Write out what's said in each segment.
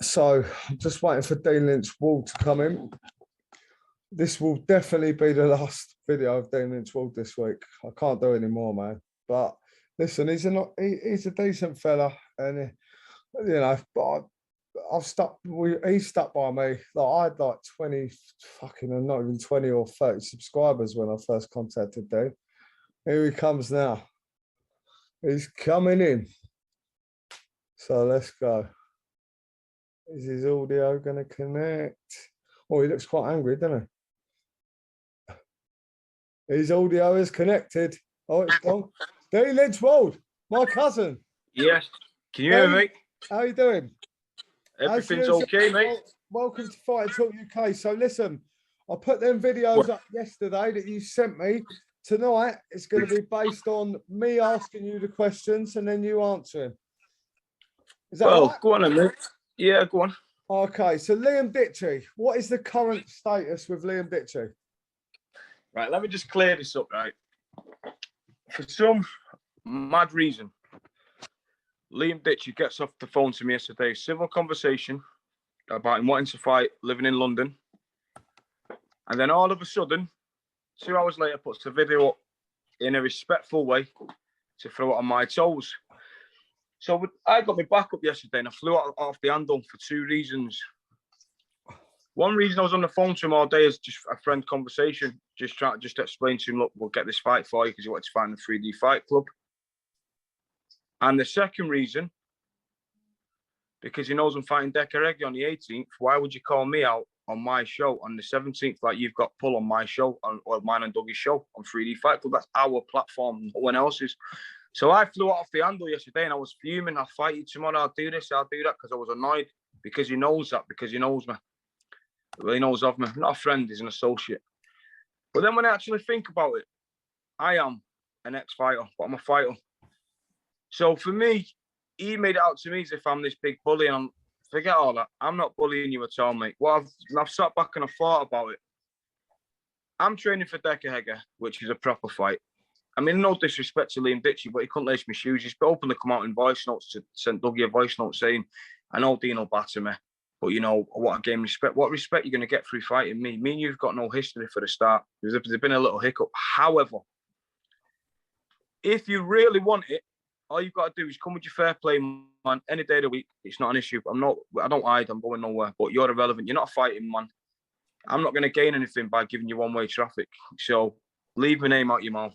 So I'm just waiting for Dean Lynch Ward to come in. This will definitely be the last video of Dean Lynch Ward this week. I can't do any more, man. But listen, he's a decent fella, and but I've stuck. He stuck by me. Like I had like 20, not even 20 or 30 subscribers when I first contacted Dean. Here he comes now. He's coming in. So let's go. Is his audio going to connect? Oh, he looks quite angry, doesn't he? His audio is connected. Oh, it's gone. Dean Lynch Ward, my cousin. Yes. Can you hear me? How you doing? Everything's okay, mate. Welcome to Fighting Talk UK. So listen, I put them videos up yesterday that you sent me. Tonight, it's going to be based on me asking you the questions and then you answering. Is that right? Go on then, mate. Yeah, go on. Okay, so Liam Ditchy, what is the current status with Liam Ditchy? Right, let me just clear this up, right? For some mad reason, Liam Ditchy gets off the phone to me yesterday, civil conversation about him wanting to fight, living in London. And then all of a sudden, 2 hours later, puts the video up in a respectful way to throw it on my toes. So I got my back up yesterday and I flew out off the handle for two reasons. One reason I was on the phone to him all day is just a friend conversation, just trying to explain to him, look, we'll get this fight for you because he wanted to fight in the 3D Fight Club. And the second reason, because he knows I'm fighting Decker Eggy on the 18th, why would you call me out on my show on the 17th like you've got pull on my show, or mine and Dougie's show on 3D Fight Club? That's our platform, no one else's. So I flew off the handle yesterday and I was fuming. I'll fight you tomorrow. I'll do this. I'll do that, because I was annoyed because he knows that, because he knows me. Well, he knows of me. Not a friend, he's an associate. But then when I actually think about it, I am an ex-fighter, but I'm a fighter. So for me, he made it out to me as if I'm this big bully, and forget all that. I'm not bullying you at all, mate. Well, I've sat back and I've thought about it. I'm training for Decker Hegger, which is a proper fight. I mean, no disrespect to Liam Ditchy, but he couldn't lace my shoes. He's openly come out in voice notes to send Dougie a voice note saying, I know Dean will batter me, but you know, what a game respect. What respect you're going to get through fighting me? Me and you've got no history for the start. There's been a little hiccup. However, if you really want it, all you've got to do is come with your fair play, man, any day of the week. It's not an issue. I don't hide, I'm going nowhere, but you're irrelevant. You're not a fighting man. I'm not going to gain anything by giving you one-way traffic. So leave my name out your mouth.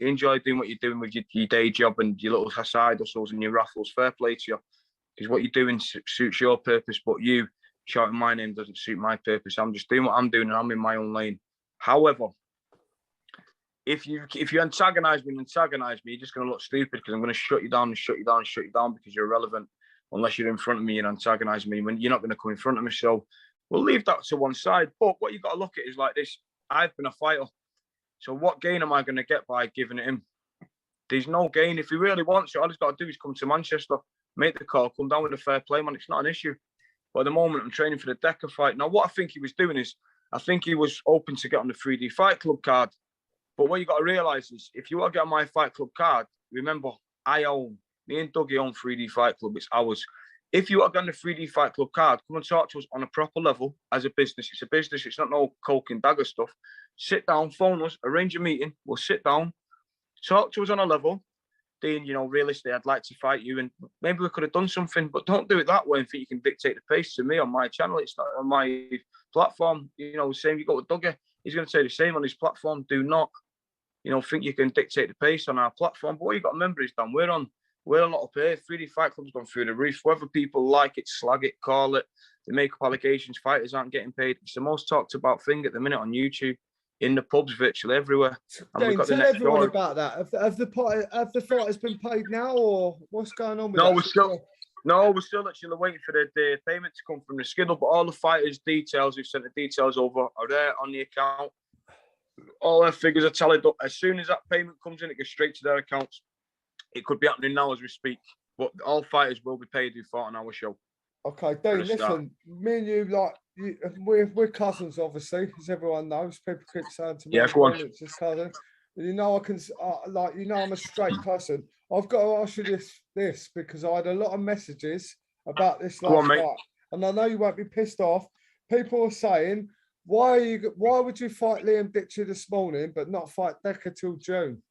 Enjoy doing what you're doing with your day job and your little side hustles and your raffles. Fair play to you, because what you're doing suits your purpose, but you shouting my name doesn't suit my purpose. I'm just doing what I'm doing and I'm in my own lane. However, if you antagonize me, you're just going to look stupid, because I'm going to shut you down because you're irrelevant. Unless you're in front of me and antagonize me, when you're not going to come in front of me. So we'll leave that to one side. But what you've got to look at is like this. I've been a fighter. So what gain am I going to get by giving it him? There's no gain. If he really wants it, all he's got to do is come to Manchester, make the call, come down with a fair play, man. It's not an issue. But at the moment, I'm training for the Decker fight. Now, what I think he was doing is, I think he was hoping to get on the 3D Fight Club card. But what you got to realise is, if you want to get on my Fight Club card, remember, me and Dougie own 3D Fight Club. It's ours. If you want to get on the 3D Fight Club card, come and talk to us on a proper level as a business. It's a business. It's not no coke and dagger stuff. Sit down, phone us, arrange a meeting. We'll sit down, talk to us on a level. Dean, realistically, I'd like to fight you, and maybe we could have done something, but don't do it that way and think you can dictate the pace to me on my channel. It's not on my platform. Same, you go with Dougie, he's going to say the same on his platform. Do not, think you can dictate the pace on our platform. But what you got to remember is, Dan, we're a lot of pay. 3D Fight Club's gone through the roof. Whether people like it, slag it, call it, they make up allegations, fighters aren't getting paid. It's the most talked about thing at the minute on YouTube, in the pubs, virtually everywhere. And Dane, tell everyone about that. Have the fighters been paid now, or what's going on with that? We're still actually waiting for the payment to come from the Skiddle, but all the fighters' details, we've sent the details over, are there on the account. All their figures are tallied up. As soon as that payment comes in, it goes straight to their accounts. It could be happening now as we speak, but all fighters will be paid who fought on our show. Okay, Dean, listen, me and you, we're cousins, obviously, as everyone knows. People keep saying to me, yeah, go on. It's his cousin. I'm a straight person. I've got to ask you this because I had a lot of messages about this last fight. and I know you won't be pissed off. People are saying, why would you fight Liam Ditcher this morning, but not fight Decker till June?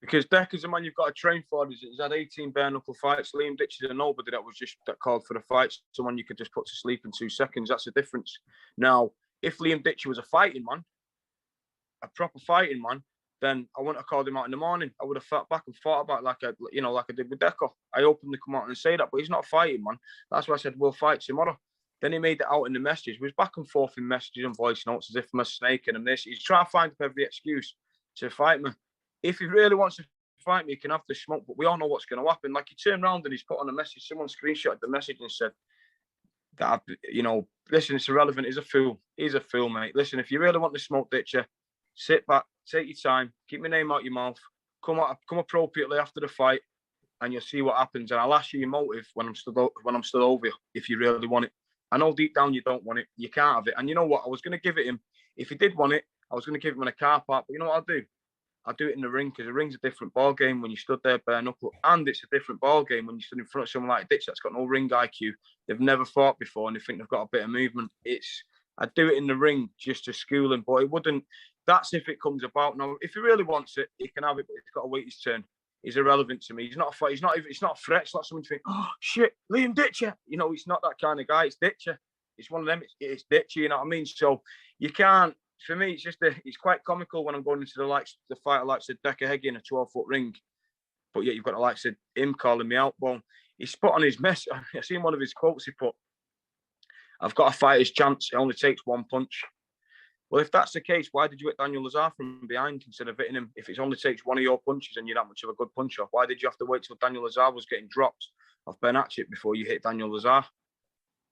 Because Decker's a man you've got to train for. He's had 18 bare knuckle fights. Liam Ditcher's a nobody that called for the fight. Someone you could just put to sleep in 2 seconds. That's the difference. Now, if Liam Ditcher was a fighting man, a proper fighting man, then I wouldn't have called him out in the morning. I would have fought back and thought about it like I did with Decker. I openly come out and say that, but he's not a fighting man. That's why I said we'll fight tomorrow. Then he made it out in the messages. He was back and forth in messages and voice notes as if I'm a snake and I'm this. He's trying to find up every excuse to fight me. If he really wants to fight me, he can have the smoke, but we all know what's going to happen. Like, he turned around and he's put on a message. Someone screenshotted the message and said that, listen, it's irrelevant. He's a fool. He's a fool, mate. Listen, if you really want to smoke Ditcher, sit back, take your time, keep my name out your mouth, come appropriately after the fight, and you'll see what happens. And I'll ask you your motive when I'm stood over you, if you really want it. I know deep down you don't want it. You can't have it. And you know what? I was going to give it him. If he did want it, I was going to give him in a car park. But you know what I'll do? I'll do it in the ring, because the ring's a different ball game when you stood there bare knuckle, and it's a different ball game when you stood in front of someone like Ditch that's got no ring IQ. They've never fought before and they think they've got a bit of movement. I'd do it in the ring just to school him, but it wouldn't. That's if it comes about. Now, if he really wants it, he can have it, but he's got to wait his turn. He's irrelevant to me. He's not a threat. It's not a threat. It's not someone to think, oh shit, Liam Ditcher. It's not that kind of guy. It's Ditcher. It's one of them. It's Ditcher. You know what I mean? So you can't. For me, it's quite comical when I'm going into the fighter like said Decker Heggie in a 12-foot ring, but yet you've got the likes of him calling me out. Well, he's put on his mess. I seen one of his quotes he put. I've got a fighter's chance. It only takes one punch. Well, if that's the case, why did you hit Daniel Lazar from behind instead of hitting him? If it only takes one of your punches and you're that much of a good puncher, why did you have to wait till Daniel Lazar was getting dropped off Ben Hatchett before you hit Daniel Lazar?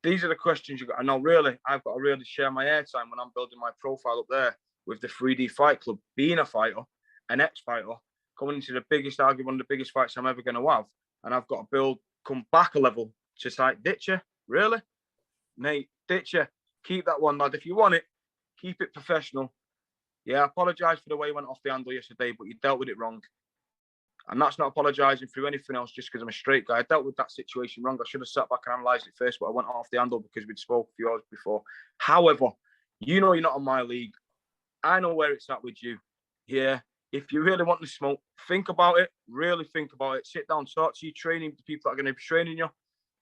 These are the questions you've got. I know, really, I've got to really share my airtime when I'm building my profile up there with the 3D Fight Club, being a fighter, an ex-fighter, coming into the biggest argument, one of the biggest fights I'm ever going to have. And I've got to come back a level to like, Ditcher, really? Mate, Ditcher, keep that one, lad. If you want it, keep it professional. Yeah, I apologise for the way you went off the handle yesterday, but you dealt with it wrong. And that's not apologising through anything else just because I'm a straight guy. I dealt with that situation wrong. I should have sat back and analysed it first, but I went off the handle because we'd spoke a few hours before. However, you're not on my league. I know where it's at with you. Yeah, if you really want to smoke, think about it. Really think about it. Sit down, talk to your training, the people that are going to be training you,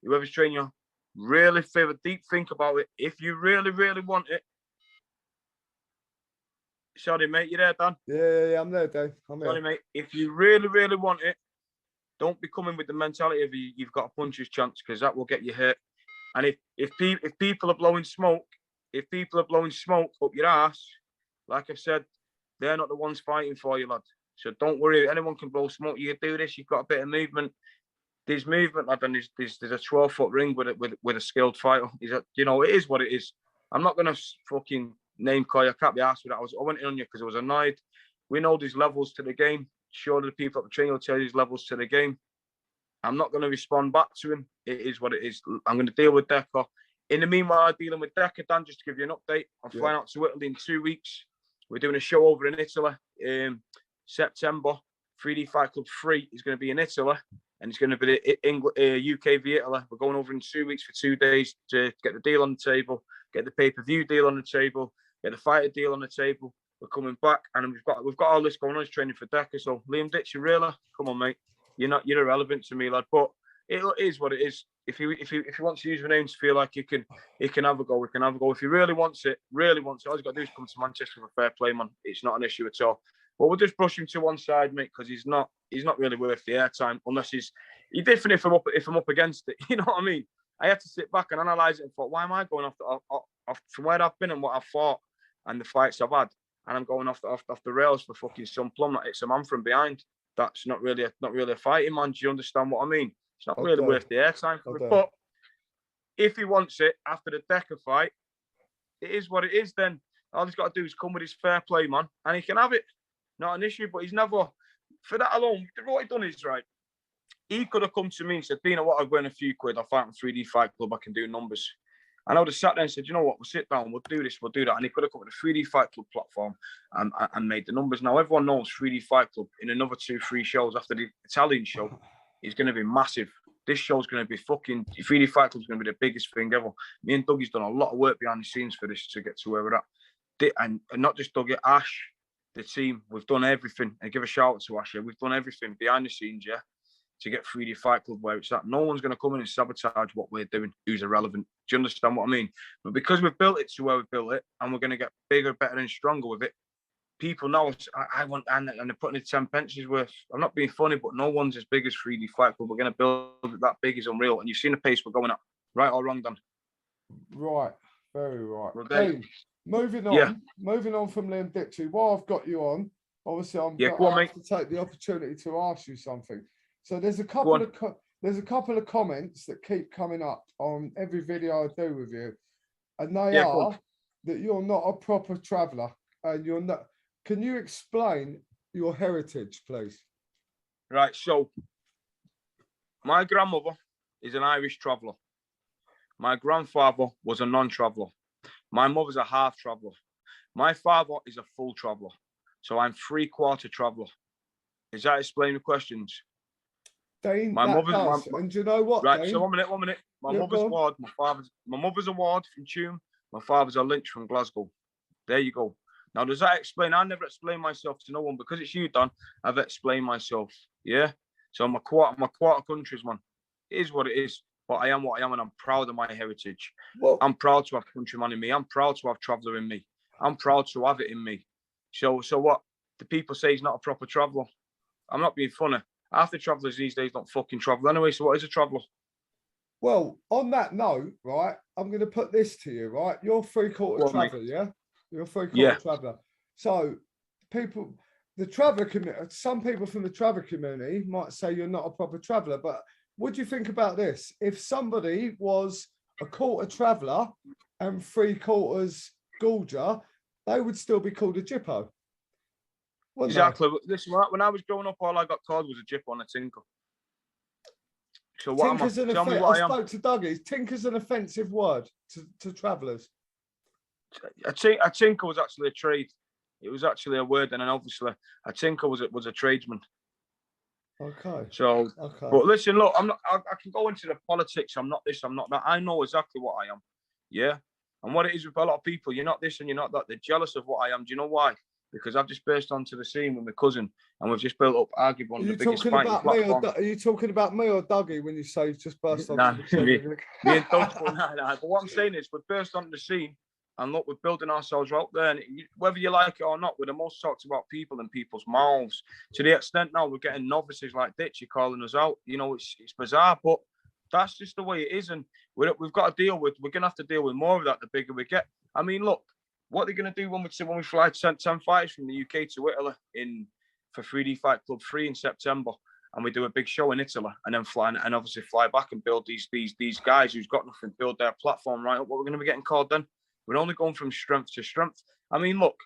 whoever's training you. Really have a deep think about it. If you really, really want it. Sorry, mate, you there, Dan? Yeah, I'm there, Dave. Sorry, mate. If you really, really want it, don't be coming with the mentality of you've got a puncher's chance, because that will get you hurt. And if people are blowing smoke, up your ass, like I said, they're not the ones fighting for you, lad. So don't worry. Anyone can blow smoke. You can do this. You've got a bit of movement. There's movement, lad, and there's a 12-foot ring with a skilled fighter. It is what it is. I'm not gonna fucking name call you. I can't be asked with that. I went in on you because I was annoyed. We know there's levels to the game. Surely the people at the training will tell you there's levels to the game. I'm not going to respond back to him. It is what it is. I'm going to deal with Decker. In the meanwhile, I'm dealing with Decker, Dan, just to give you an update. I'm flying out to Italy in 2 weeks. We're doing a show over in Italy in September. 3D Fight Club 3 is going to be in Italy. And it's going to be UK v Italy. We're going over in 2 weeks for 2 days to get the deal on the table, get the pay-per-view deal on the table, get the fighter deal on the table. We're coming back, and we've got all this going on. It's training for Decker. So Liam Ditcher, really, come on, mate. You're irrelevant to me, lad. But it is what it is. If he wants to use my name to feel like he can have a go, we can have a go. If he really wants it, all he's got to do is come to Manchester for fair play, man. It's not an issue at all. But we'll just brush him to one side, mate, because he's not really worth the airtime unless he's different if I'm up against it. You know what I mean? I had to sit back and analyse it and thought, why am I going off from where I've been and what I've fought and the fights I've had, and I'm going off the rails for fucking some plum that hits a man from behind. That's not really a fighting man. Do you understand what I mean? It's not really worth the airtime for it. But if he wants it after the Decker fight, it is what it is. Then all he's got to do is come with his fair play, man, and he can have it. Not an issue. But he's never, for that alone, what he done is right. He could have come to me and said, Dino, what, I'll win a few quid. I'll fight on 3D Fight Club. I can do numbers. And I would have sat there and said, you know what, we'll sit down, we'll do this, we'll do that. And he could have come with a 3D Fight Club platform and made the numbers. Now, everyone knows 3D Fight Club in another 2-3 shows after the Italian show is going to be massive. This show's going to be fucking, 3D Fight Club's going to be the biggest thing ever. Me and Dougie's done a lot of work behind the scenes for this to get to where we're at. And not just Dougie, Ash, the team, we've done everything. And give a shout out to Ash, yeah. We've done everything behind the scenes, yeah, to get 3D Fight Club where it's at. No one's going to come in and sabotage what we're doing who's irrelevant. Do you understand what I mean? But because we've built it to where we've built it, and we're going to get bigger, better, and stronger with it, people know I want, and they're putting it 10 pences worth. I'm not being funny, but no one's as big as 3D Fight Club. We're going to build it that big is unreal. And you've seen the pace we're going at. Right or wrong, Dan? Right. Very right. Okay. Hey, moving on. Yeah. Moving on from Liam Ditchy. While I've got you on, obviously I'm Yeah, going go on, to take the opportunity to ask you something. So there's a Go couple of comments that keep coming up on every video I do with you, and they Yeah, go are on. that you're not a proper traveller, and you're not. Can you explain your heritage, please? Right, so my grandmother is an Irish traveller. My grandfather was a non-traveller. My mother's a half traveller. My father is a full traveller. So I'm 3/4 traveller. Does that explain the questions? Dean, My that mother's does. And do you know what, right. Dean? So 1 minute. My Yeah, mother's go on. ward. My mother's a ward from Tuam. My father's a Lynch from Glasgow. There you go. Now, does that explain? I never explain myself to no one because it's you, Don. I've explained myself. Yeah. So I'm a quarter countries, man. It is what it is. But I am what I am, and I'm proud of my heritage. Well, I'm proud to have countryman in me. I'm proud to have traveller in me. I'm proud to have it in me. So what? The people say he's not a proper traveller. I'm not being funny. Half the travellers these days don't fucking travel anyway. So what is a traveller? well, on that note, right, I'm going to put this to you, right? You're 3/4 Go on, mate. traveller, yeah? You're 3/4 Yeah. traveller. So people, the traveller community, some people from the traveller community might say you're not a proper traveller, but what do you think about this? If somebody was a quarter traveller and 3/4 Gulger, they would still be called a Jippo. wouldn't they? Exactly. Listen, when I was growing up, all I got called was a Jip on a Tinker. So what am I? Tinker's an Tell me offensive. what I I am. spoke to Dougie. Tinker's an offensive word to travellers. A tinker was actually a trade. It was actually a word, and then obviously a tinker was a tradesman. Okay. So, Okay. but listen, look, I'm not. I can go into the politics. I'm not this. I'm not that. I know exactly what I am. Yeah, and what it is with a lot of people, you're not this and you're not that. They're jealous of what I am. Do you know why? Because I've just burst onto the scene with my cousin, and we've just built up arguably one of the biggest fighting platforms. Are you talking about me or Dougie when you say you've just burst on? Nah, me and Doug, nah. But what I'm saying is, we've burst onto the scene, and look, we're building ourselves out there. And whether you like it or not, we're the most talked about people in people's mouths. To the extent now we're getting novices like Ditchy calling us out. You know, it's bizarre, but that's just the way it is. And we've got to deal with. We're gonna have to deal with more of that the bigger we get. I mean, look, what they're gonna do when we fly 10 fighters from the UK to Italy for 3D Fight Club 3 in September, and we do a big show in Italy, and then fly and obviously fly back and build these guys who's got nothing, build their platform right up. What we're gonna be getting called then? We're only going from strength to strength. I mean, look,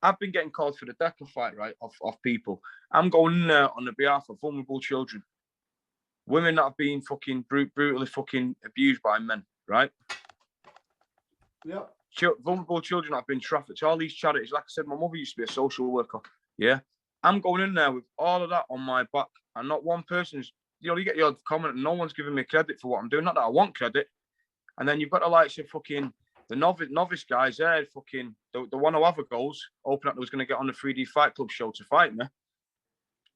I've been getting called for the Decker fight, right, of people. I'm going in there on the behalf of vulnerable children, women that have been fucking brutally fucking abused by men, right? Yeah. Vulnerable children that have been trafficked. All these charities, like I said, my mother used to be a social worker. Yeah, I'm going in there with all of that on my back, and not one person's. You know, you get your comment, and no one's giving me credit for what I'm doing. Not that I want credit. And then you've got the likes of fucking the novice guys there, fucking the one who have a goals, hoping that they was going to get on the 3D Fight Club show to fight me,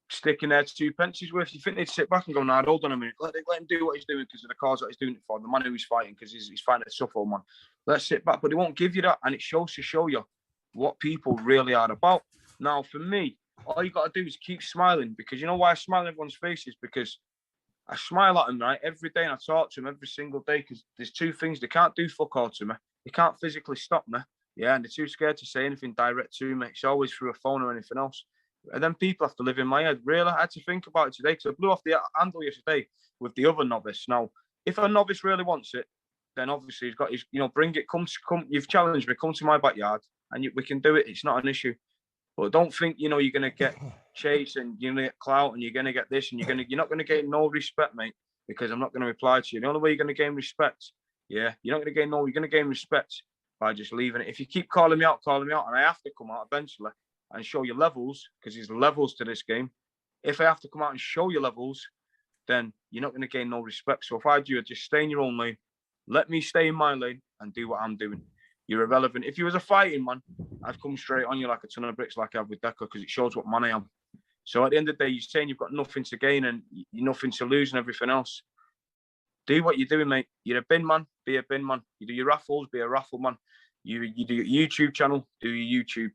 sticking there 2 pences worth. You think they'd sit back and go, "Nah, hold on a minute, let him do what he's doing because of the cause that he's doing it for, the man who he's fighting because he's fighting a tough old man. Let's sit back," but they won't give you that, and it shows to show you what people really are about. Now, for me, all you got to do is keep smiling, because you know why I smile in everyone's faces? Because I smile at them, right, every day, and I talk to them every single day, because there's two things. They can't do fuck all to me. They can't physically stop me. Yeah, and they're too scared to say anything direct to me. It's always through a phone or anything else. And then people have to live in my head. Really, I had to think about it today, because I blew off the handle yesterday with the other novice. Now, if a novice really wants it, then obviously he's got his, bring it, come. You've challenged me, come to my backyard, and we can do it. It's not an issue. But don't think, you're going to get chased and you're going to get clout and you're going to get this and you're not going to gain no respect, mate, because I'm not going to reply to you. The only way you're going to gain respect, you're not going to gain you're going to gain respect by just leaving it. If you keep calling me out, and I have to come out eventually and show you levels, because there's levels to this game. If I have to come out and show you levels, then you're not going to gain no respect. So if I do, just stay in your own lane. Let me stay in my lane and do what I'm doing. You're irrelevant. If you was a fighting man, I'd come straight on you like a ton of bricks like I have with Decker, because it shows what man I am. So at the end of the day, you're saying you've got nothing to gain and you're nothing to lose and everything else. Do what you're doing, mate. You're a bin man, be a bin man. You do your raffles, be a raffle man. You do your YouTube channel, do your YouTube.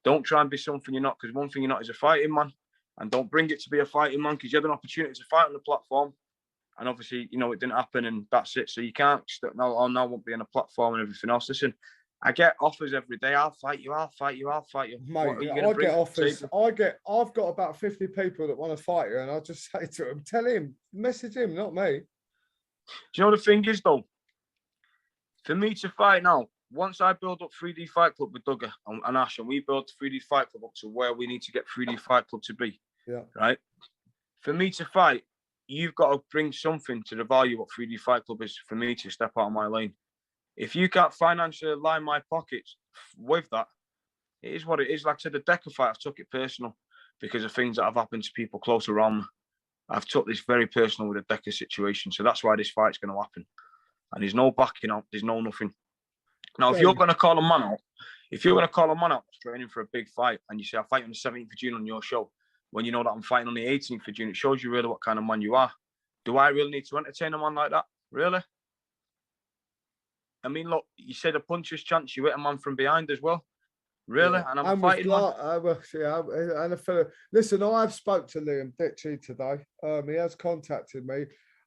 Don't try and be something you're not, because one thing you're not is a fighting man. And don't bring it to be a fighting man, because you had an opportunity to fight on the platform. And obviously, you know, it didn't happen and that's it. So you can't, no, I won't be on a platform and everything else. Listen, I get offers every day. I'll fight you. Mate, I get offers. I've got about 50 people that want to fight you, and I'll just say to them, tell him, message him, not me. Do you know the thing is, though? For me to fight now, once I build up 3D Fight Club with Duggar and Ash, and we build 3D Fight Club up to where we need to get 3D Fight Club to be, right? For me to fight, you've got to bring something to the value what 3D Fight Club is for me to step out of my lane. If you can't financially line my pockets with that, it is what it is. Like I said, the Decker fight, I've took it personal because of things that have happened to people close around me. I've took this very personal with the Decker situation. So that's why this fight's going to happen. And there's no backing out. There's no nothing. Now, if you're going to call a man out, training for a big fight, and you say, I fight on the 17th of June on your show, when you know that I'm fighting on the 18th of June, it shows you really what kind of man you are. Do I really need to entertain a man like that? Really? I mean, look, you said a puncher's chance, you hit a man from behind as well. Really? Yeah. And I'm fighting man. Listen, I've spoke to Liam Ditchy today. He has contacted me,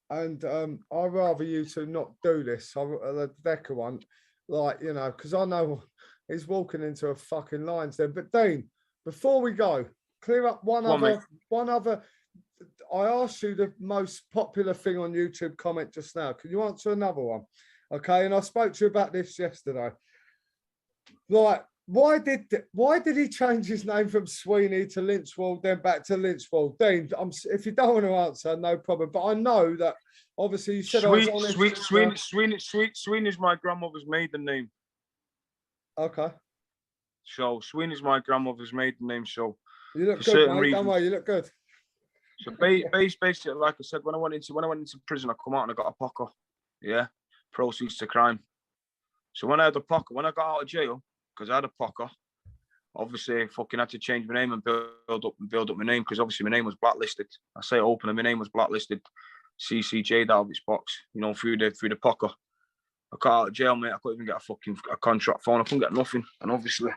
and I'd rather you two not do this. The Decker one, like, you know, because I know he's walking into a fucking lines then. But Dean, before we go, clear up one other. I asked you the most popular thing on YouTube comment just now. Can you answer another one? Okay, and I spoke to you about this yesterday. Like, why did he change his name from Sweeney to Lynchwald, then back to Lynchwald? Dean, if you don't want to answer, no problem. But I know that obviously you said Sweeney is my grandmother's maiden name. Okay. So Sweeney is my grandmother's maiden name. So you look good, mate. Don't worry, you look good. So basically, like I said, when I went into prison, I come out and I got a poker. Yeah. Proceeds to crime. So when I had a poker, when I got out of jail, because I had a poker, obviously I fucking had to change my name and build up my name, because obviously my name was blacklisted. I say openly, my name was blacklisted. CCJ out of its box, you know, through the poker. I got out of jail, mate. I couldn't even get a contract phone. I couldn't get nothing. And obviously,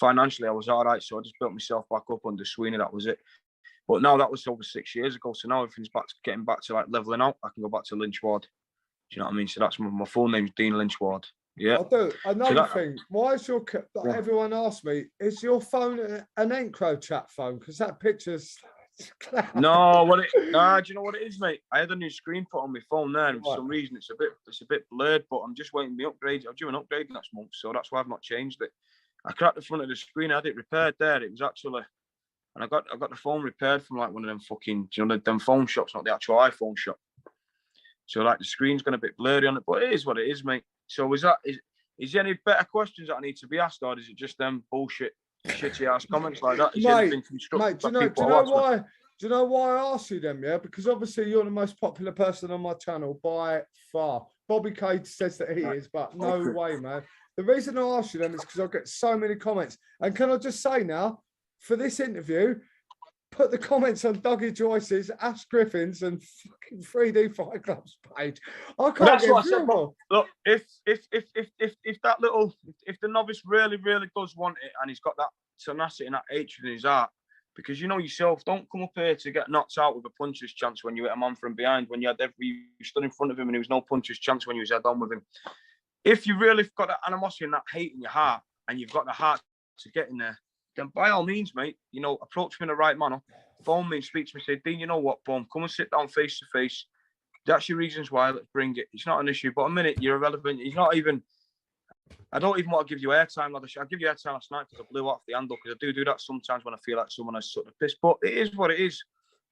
financially, I was all right. So I just built myself back up under Sweeney. That was it. But now that was over 6 years ago. So now everything's getting back to like leveling out. I can go back to Lynchward. Do you know what I mean? So that's my full name's Dean Lynchward. Yeah. I do. Another thing. Why is your everyone asked me, is your phone an Encro chat phone? Because that picture's No, do you know what it is, mate? I had a new screen put on my phone there, and for some reason it's a bit blurred, but I'm just waiting to be upgraded. I'll do an upgrade next month, so that's why I've not changed it. I cracked the front of the screen, I had it repaired there. It was actually, and I got the phone repaired from like one of them fucking, you know, them phone shops, not the actual iPhone shop. So like the screen's gone a bit blurry on it, but it is what it is, mate. So is there any better questions that I need to be asked, or is it just them bullshit, shitty ass comments like that? Mate, do you know why I asked you them? Yeah, because obviously you're the most popular person on my channel by far. Bobby Cage says that he is, but no way, man. The reason I asked you them is because I get so many comments. And can I just say now, for this interview, put the comments on Dougie Joyce's, Ash Griffin's, and fucking 3D Fight Club's page. I can't. That's what I said. Look, if the novice really does want it, and he's got that tenacity and that hatred in his heart, because you know yourself, don't come up here to get knocked out with a puncher's chance when you hit a man from behind. When you stood in front of him and there was no puncher's chance when you was head on with him. If you really got that animosity and that hate in your heart, and you've got the heart to get in there, then by all means, mate, you know, approach me in the right manner. Phone me, speak to me, say, Dean, you know what, boom, come and sit down face to face. That's your reasons why, let's bring it. It's not an issue, but a minute, you're irrelevant. He's not even, I don't even want to give you airtime. I'll give you airtime last night because I blew off the handle, because I do that sometimes when I feel like someone has sort of pissed. But it is what it is.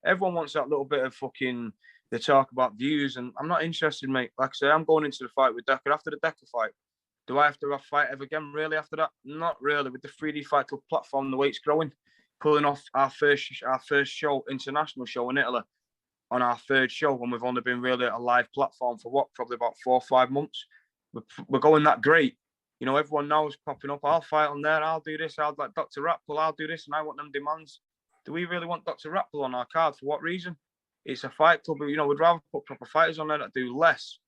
Everyone wants that little bit of fucking, they talk about views, and I'm not interested, mate. Like I say, I'm going into the fight with Decker. After the Decker fight, do I have to fight ever again, really, after that? Not really. With the 3D Fight Club platform, the way it's growing, pulling off our first show, international show in Italy, on our third show when we've only been really a live platform for what, probably about 4 or 5 months. We're going that great. You know, everyone now is popping up. I'll fight on there. I'll do this. I'll like Dr. Ratple. I'll do this, and I want them demands. Do we really want Dr. Ratple on our card? For what reason? It's a fight club. You know, we'd rather put proper fighters on there that do less,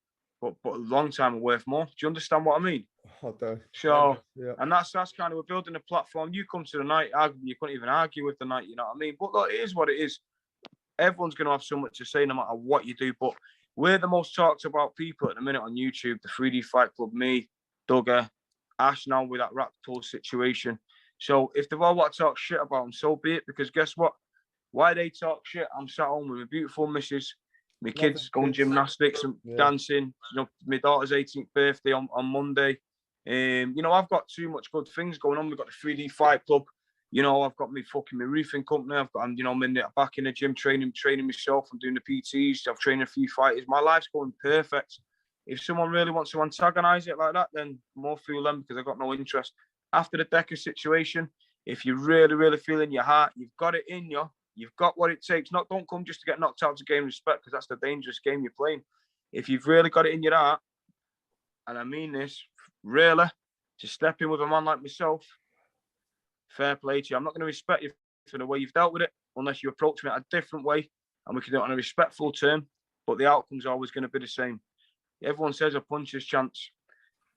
but a long time are worth more. Do you understand what I mean? I do. So, yeah. And that's kind of, we're building a platform. You come to the night, you couldn't even argue with the night. You know what I mean? But look, it is what it is. Everyone's going to have so much to say no matter what you do. But we're the most talked about people at the minute on YouTube. The 3D Fight Club, me, Duggar, Ash now with that Rattle situation. So if they've all want to talk shit about them, so be it. Because guess what? Why they talk shit? I'm sat home with my beautiful missus, my kids going gymnastics and dancing. You know, my daughter's 18th birthday on Monday. You know, I've got too much good things going on. We've got the 3D Fight Club. You know, I've got my roofing company. I'm back in the gym training myself. I'm doing the PTs. I've trained a few fighters. My life's going perfect. If someone really wants to antagonize it like that, then more fool them, because I've got no interest. After the Decker situation, if you really, really feel in your heart, you've got it in you. You've got what it takes. Don't come just to get knocked out to gain respect, because that's the dangerous game you're playing. If you've really got it in your heart, and I mean this, really, to step in with a man like myself, fair play to you. I'm not going to respect you for the way you've dealt with it, unless you approach me a different way, and we can do it on a respectful term, but the outcome's always going to be the same. Everyone says a puncher's chance.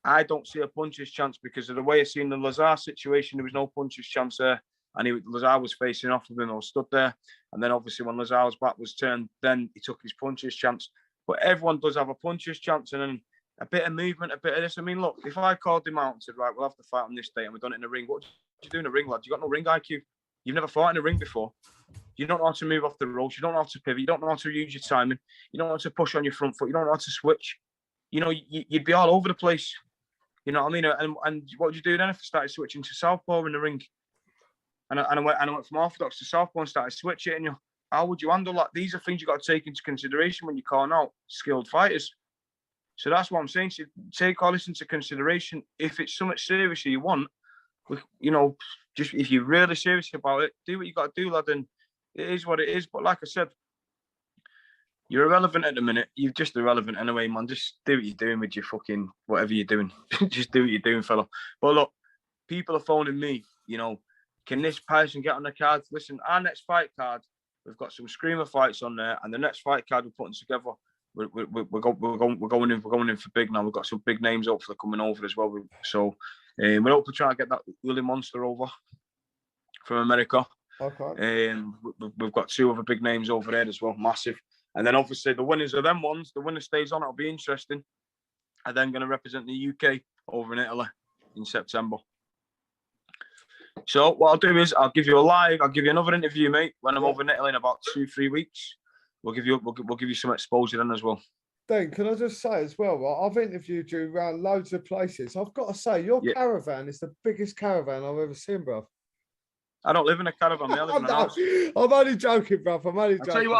I don't see a puncher's chance because of the way I've seen the Lazar situation. There was no puncher's chance there. And Lazar was facing off with him or stood there. And then obviously when Lazar's back was turned, then he took his puncher's chance. But everyone does have a puncher's chance, and then a bit of movement, a bit of this. I mean, look, if I called him out and said, right, we'll have to fight on this day and we've done it in the ring, what do you do in the ring, lad? You got no ring IQ. You've never fought in a ring before. You don't know how to move off the ropes. You don't know how to pivot. You don't know how to use your timing. You don't know how to push on your front foot. You don't know how to switch. You know, you'd be all over the place. You know what I mean? And what would you do then if I started switching to southpaw in the ring? And I went from orthodox to southpaw and started switching. And how would you handle that? These are things you got to take into consideration when you're calling out skilled fighters. So that's what I'm saying. So take all this into consideration. If it's something serious you want, you know, just if you're really serious about it, do what you got to do, lad. And it is what it is. But like I said, you're irrelevant at the minute. You're just irrelevant anyway, man. Just do what you're doing with your fucking whatever you're doing. Just do what you're doing, fella. But look, people are phoning me, you know, can this person get on the cards? Listen, our next fight card, we've got some screamer fights on there, and the next fight card we're putting together, we're going in for big now. We've got some big names hopefully coming over as well. So we're hopefully trying to get that Willie Monster over from America. Okay. We've got 2 other big names over there as well, massive. And then obviously the winners of them ones, the winner stays on, it'll be interesting. And then going to represent the UK over in Italy in September. So what I'll do is I'll give you another interview, mate, when I'm over in Italy in about 2-3 weeks. We'll give you some exposure then as well. Dean, can I just say as well, right, I've interviewed you around loads of places. I've got to say, your caravan is the biggest caravan I've ever seen, bro. I don't live in a caravan, I live in a house. I'm only joking, bro. I'm only joking. I'll tell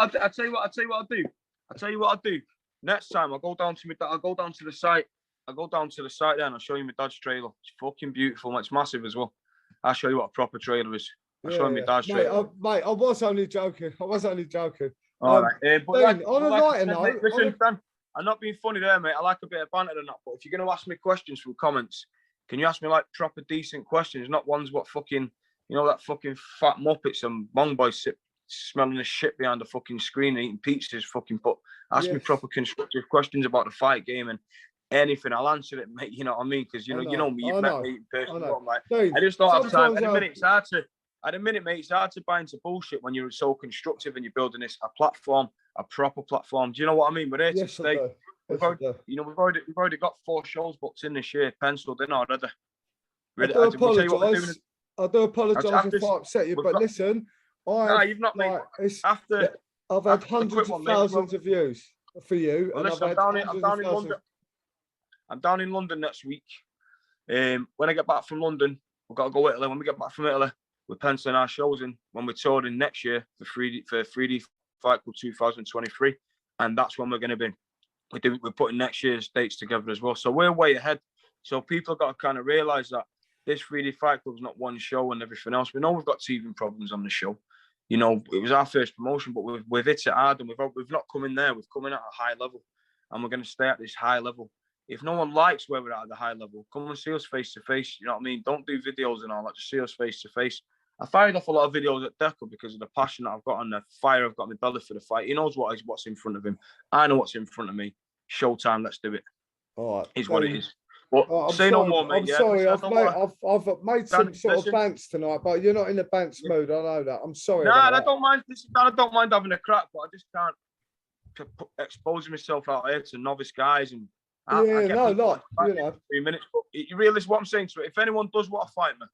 you what I'll do. Next time I'll go down to the site. I'll go down to the site there and I'll show you my dad's trailer. It's fucking beautiful. It's massive as well. I'll show you what a proper trailer is. I'll show you my dad's trailer. Mate, I was only joking. All right. But Dean, on a lighter note, listen, Dan, I'm not being funny there, mate. I like a bit of banter and that. But if you're going to ask me questions from comments, can you ask me like proper decent questions, not ones what fucking, you know, that fucking fat muppets and bong boys smelling the shit behind the fucking screen and eating pizzas. Fucking ask me proper constructive questions about the fight game and anything. I'll answer it, mate. You know what I mean? Because you know me. You've met me in person. I just don't have time. At the minute, mate, it's hard to buy into bullshit when you're so constructive and you're building a platform, a proper platform. Do you know what I mean? We're here to stay. We've already got 4 shows booked in this year, penciled in already. I do apologise if I upset you, but listen, you've not made. I've had hundreds of thousands of views for you. Well, listen, I'm down in London next week. When I get back from London, we've got to go to Italy. When we get back from Italy, we're penciling our shows in when we're touring next year for 3D Fight Club 2023, and that's when we're going to be. We're putting next year's dates together as well, so we're way ahead. So people have got to kind of realise that this 3D Fight Club is not one show and everything else. We know we've got teething problems on the show. You know, it was our first promotion, but we've hit it hard, and we've not come in there. We've come in at a high level, and we're going to stay at this high level. If no one likes where we're at the high level, come and see us face to face. You know what I mean? Don't do videos and all that. Just see us face to face. I fired off a lot of videos at Deco because of the passion that I've got and the fire I've got in my belly for the fight. He knows what's in front of him. I know what's in front of me. Showtime. Let's do it. All right. Is what it is. But I'm say sorry, no more, mate. I'm Yeah? sorry. Listen, I've made some Dan, sort listen. of bants tonight, but you're not in the bants mood. I know that. I'm sorry. Nah, about I that. don't mind. Listen, Dan, I don't mind having a crack, but I just can't exposing myself out here to novice guys and. I get no, people like, back you in know. 3 minutes. But you realise what I'm saying to it. If anyone does want to fight me,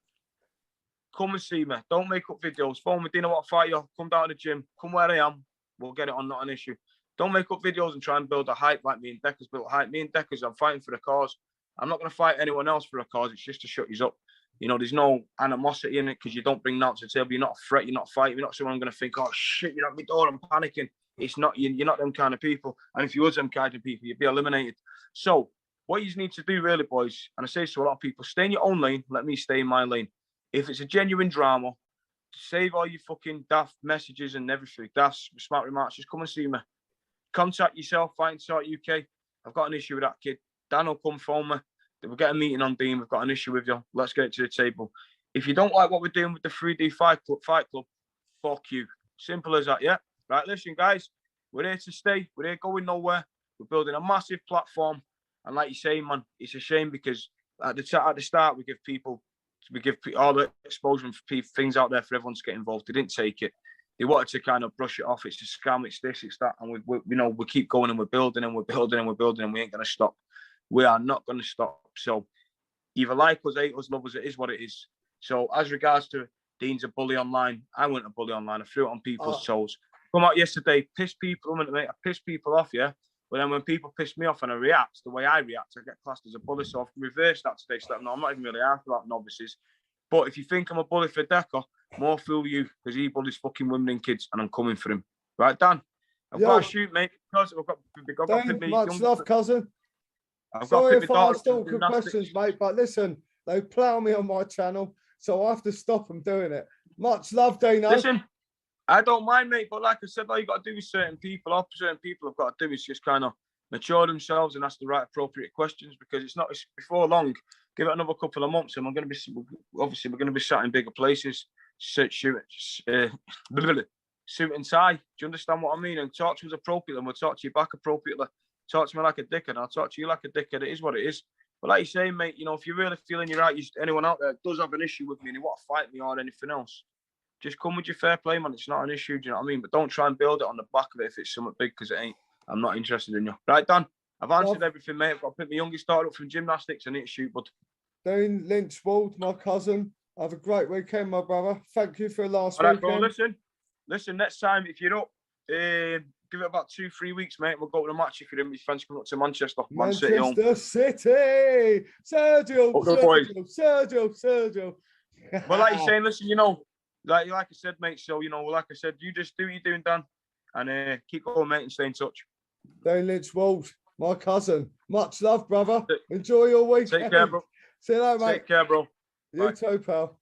come and see me. Don't make up videos. Phone me. Do you know what fight you? Come down to the gym. Come where I am. We'll get it on. Not an issue. Don't make up videos and try and build a hype like me and Decker's built a hype. Me and Decker's, I'm fighting for the cause. I'm not going to fight anyone else for a cause. It's just to shut you up. You know, there's no animosity in it because you don't bring that to the table. You're not a threat. You're not fighting. You're not someone I'm going to think, oh shit, you're at my door. I'm panicking. It's not you. You're not them kind of people. And if you was them kind of people, you'd be eliminated. So what you need to do, really, boys, and I say this to a lot of people, stay in your own lane. Let me stay in my lane. If it's a genuine drama, save all your fucking daft messages and everything. Daft smart remarks. Just come and see me. Contact yourself. Fighting Talk UK. I've got an issue with that kid. Dan will come phone me. We'll get a meeting on Dean. We've got an issue with you. Let's get it to the table. If you don't like what we're doing with the 3D Fight Club, fuck you. Simple as that, yeah? Right, listen, guys. We're here to stay. We're here going nowhere. We're building a massive platform. And like you say, man, it's a shame because at the start, we give all the exposure for things out there for everyone to get involved. They didn't take it. They wanted to kind of brush it off. It's a scam. It's this. It's that. And we keep going and we're building and we're building and we're building and we ain't going to stop. We are not going to stop. So either like us, hate us, love us. It is what it is. So as regards to Dean's a bully online, I wasn't a bully online. I threw it on people's toes. Come out yesterday, piss people. I piss people off, yeah. But then when people piss me off and I react the way I react, I get classed as a bully. So I've reversed that today. So no, I'm not even really after about novices. But if you think I'm a bully for Deco, more fool you because he bullies fucking women and kids, and I'm coming for him. Right, Dan? I've got to shoot, mate. Because I've got much love, cousin. I've Sorry if I asked awkward questions, mate, but listen, they plough me on my channel, so I have to stop them doing it. Much love, Dino. Listen, I don't mind, mate, but like I said, all you got to do with certain people have got to do is just kind of mature themselves and ask the right appropriate questions because it's before long. Give it another couple of months, and we're going to be sat in bigger places, suit and tie. Do you understand what I mean? And talk to us appropriately, and we'll talk to you back appropriately. Talk to me like a dickhead, I'll talk to you like a dickhead. It is what it is. But like you say, mate, you know, if you're really feeling you're right, anyone out there does have an issue with me and they want to fight me or anything else, just come with your fair play, man. It's not an issue, do you know what I mean? But don't try and build it on the back of it if it's something big, because it ain't. I'm not interested in you. Right, Dan? I've answered everything, mate. I've got to pick my youngest daughter up from gymnastics. I need to shoot, bud. Dean Lynchwood, my cousin. Have a great weekend, my brother. Thank you for last All right, weekend. bro, listen, next time, if you're up, give it about 2-3 weeks, mate. We'll go to the match if you're in. Your friends coming up to Manchester. Manchester City. Sergio. But like you're saying, listen, you know, like I said, mate. So, you know, like I said, you just do what you're doing, Dan. And keep going, mate, and stay in touch. Dane Lynchwood, my cousin. Much love, brother. Enjoy your weekend. Take care, bro. See you later, mate. Take care, bro. You too, pal.